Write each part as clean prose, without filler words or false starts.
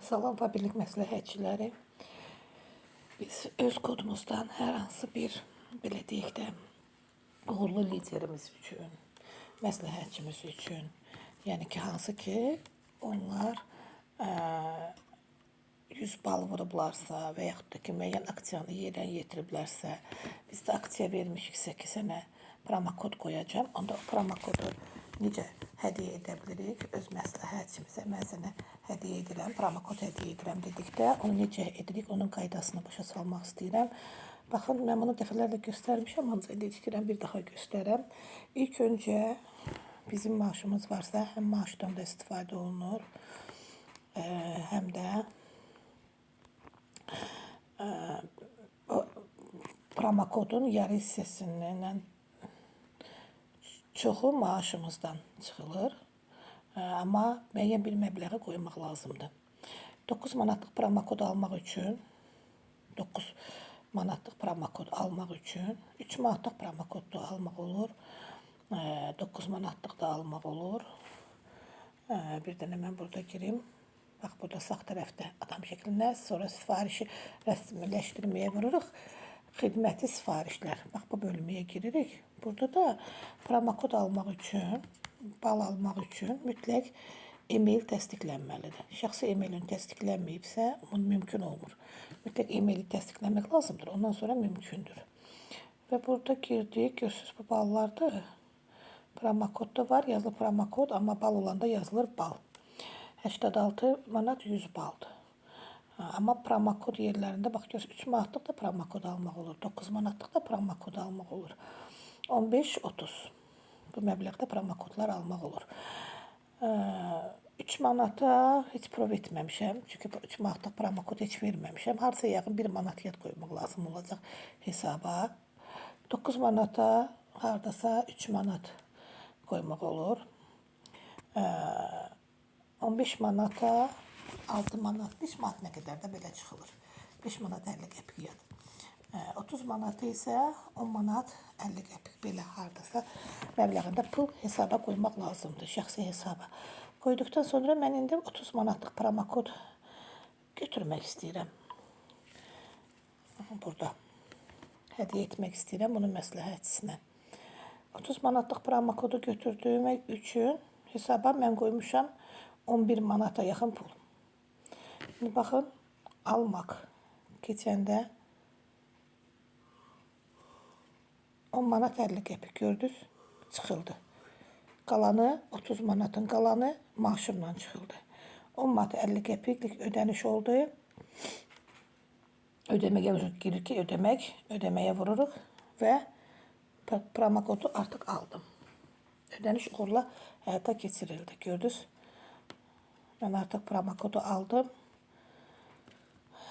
Salam Fabirlik məsləhətçiləri. Biz öz kodumuzdan hər hansı bir, belə deyək də, uğurlu liderimiz üçün, məsləhətçimiz üçün, yəni ki, hansı ki, onlar 100 bal vurublarsa və yaxud da ki, müəyyən aksiyanı yerə yetiriblərsə, biz də aksiya vermişiksə ki, sənə promokod qoyacağım, onda o promokodu necə hədiyyə edə bilirik? Öz məsləhətçimizə mən sənə hədiyyə edirəm, promokod hədiyyə edirəm dedikdə, onu necə edirik, onun qaydasını başa salmaq istəyirəm. Baxın, mən bunu dəfələrlə göstərmişəm, ancaq indi istəyirəm bir daha göstərəm. İlk öncə bizim maaşımız varsa, həm maaşdan da istifadə olunur, həm də promokodun yarı hissəsindən çoxu maaşımızdan çıxılır. Amma müəyyən bir məbləği qoymaq lazımdır. 9 manatlıq promokod almaq üçün, 9 manatlıq promokod almaq üçün 3 manatlıq promokod da almaq olur, 9 manatlıq da almaq olur. Bir dənə mən burada girim. Bax, burada sağ tərəfdə adam şəklinə, sonra sifarişi rəsmiləşdirməyə vururuq. Xidməti sifarişlər. Bax, bu bölməyə giririk. Burada da promokod almaq üçün, bal almaq üçün mütləq e-mail təsdiqlənməlidir. Şəxsi e-mailin təsdiqlənməyibsə, mümkün olmur. Mütləq e-maili təsdiqlənmək lazımdır, ondan sonra mümkündür. Və burada girdik, görürsünüz, bu ballardır. Promokod da var, yazılı promokod, amma bal olanda yazılır bal. 86 manat 100 baldır. Amma promokod yerlərində, bax, görürsünüz, 3 manatlıq da promokod almaq olur, 9 manatlıq da promokod almaq olur. 15-30 bu məbləğdə promokodlar almaq olur. 3 manata heç prov etməmişəm, çünki 3 manatlıq promokod heç verməmişəm. Harasa yaxın 1 manat yad qoymaq lazım olacaq hesaba. 9 manata haradasa 3 manat qoymaq olur. 15 manata 6 manat, 5 manat nə qədər də belə çıxılır. 5 manat 50 qəpik yad. 30 manatı isə 10 manat 50 qəpik belə haradasa məbləğində pul hesaba qoymaq lazımdır, şəxsi hesaba. Qoyduqdan sonra mən indi 30 manatlıq promokod götürmək istəyirəm. Burada hədiyyə etmək istəyirəm onun məsləhətçisinə. 30 manatlıq promokodu götürdüyüm üçün hesaba mən qoymuşam 11 manata yaxın pul. Şimdi baxın, almaq keçəndə 10 manat 50 qəpik gördünüz, çıxıldı. Qalanı 30 manatın qalanı maaşımdan çıxıldı. 10 manat 50 qəpiklik ödəniş oldu. Ödəməyə giririk ki, ödəməyə vururuq və promokodu artıq aldım. Ödəniş uğurla həyata keçirildi, gördünüz. Mən artıq promokodu aldım.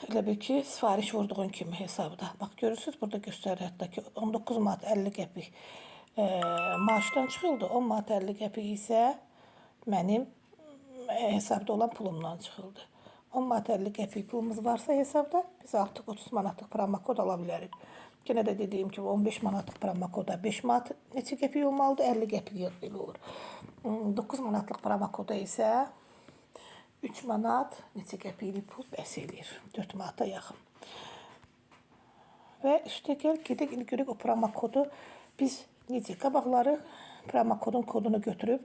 Elə bil ki, sifariş vurduğun kimi hesabda. Bax, görürsünüz, burada göstərir hətta ki, 19 manat 50 qəpik maaşdan çıxıldı. 10 manat 50 qəpik isə mənim hesabda olan pulumdan çıxıldı. 10 manat 50 qəpik pulumuz varsa hesabda, biz artıq 30 manatlıq promokod ala bilərik. Yenə də dediyim kimi, 15 manatlıq promokoda 5 manat neçə qəpik olmalıdır? 50 qəpik belə olur. 9 manatlıq promokoda isə 3 manat neçə qəpiklik pul bəs eləyir. 4 manata yaxın. Və üstəgəl gedək, indi görək o promokodu biz necə qabaqları promokodun kodunu götürüb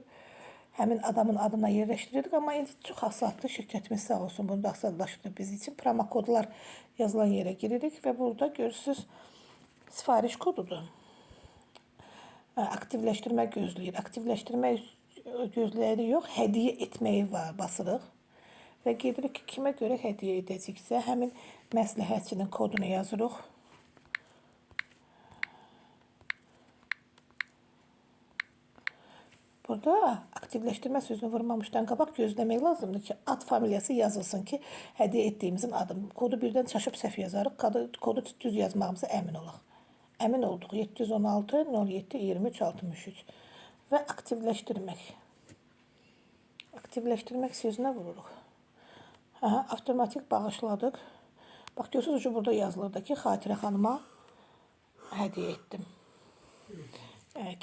həmin adamın adına yerləşdiririk, amma indi çox asaddır, şirkətimiz sağ olsun, bunu da asadlaşdırır biz üçün. Promokodlar yazılan yerə giririk və burada görürsünüz sifariş kodudur. Aktivləşdirmə gözləyir. Aktivləşdirmə gözləyəni yox, hədiyyə etməyi var, basırıq. Və gedirik ki, kimə görə hədiyyə edəcəksə, həmin məsləhətçinin kodunu yazırıq. Burada aktivləşdirmə sözünü vurmamışdan qabaq gözləmək lazımdır ki, ad familiyası yazılsın ki, hədiyyə etdiyimizin adı. Kodu birdən çaşıb səhv yazarıq, kodu düz yazmağımıza əmin olaq. Əmin olduq, 716 07 23 63 və aktivləşdirmək. Aktivləşdirmək sözünə vururuq. Avtomatik bağışladıq. Bax, görürsünüz ki, burada yazılır ki, Xatirə xanıma hədiyyə etdim.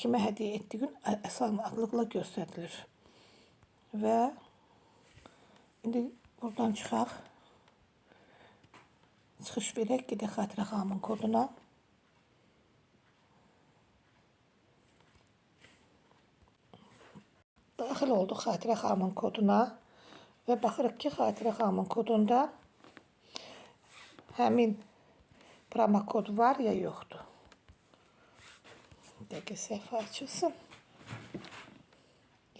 Kimə hədiyyə etdiyin əsallıqla göstərilir. Və indi Buradan çıxaq. Çıxış verək, gedək Xatirə xanımın koduna. Daxil olduq Xatirə xanımın koduna və baxırıq ki, Xatirə xanımın kodunda həmin promokod var ya yoxdur. Bir dəqiqə səhifə açılsın.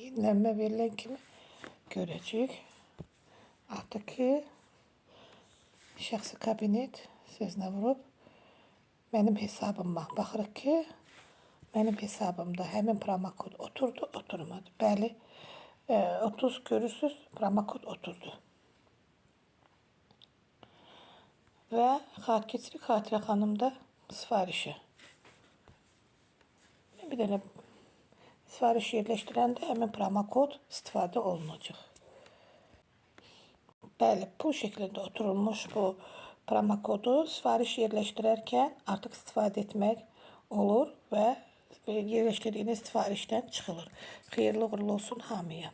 Yenilənmə verilən kimi görəcəyik. Artıq ki, şəxsi kabinet sözünə vurub mənim hesabıma baxırıq ki, mənim hesabımda həmin promokod oturdu, oturmadı. Bəli, 30 görürsüz, promokod oturdu. Və keçirik Xatirə xanımda sifarişi. Bir dənə sifariş yerləşdirəndə həmin promokod istifadə olunacaq. Bəli, pul şəklində oturulmuş bu promokodu sifariş yerləşdirərkən artıq istifadə etmək olur və yerləşdirdiyiniz sifarişdən çıxılır. Xeyirli uğurlu olsun hamıya.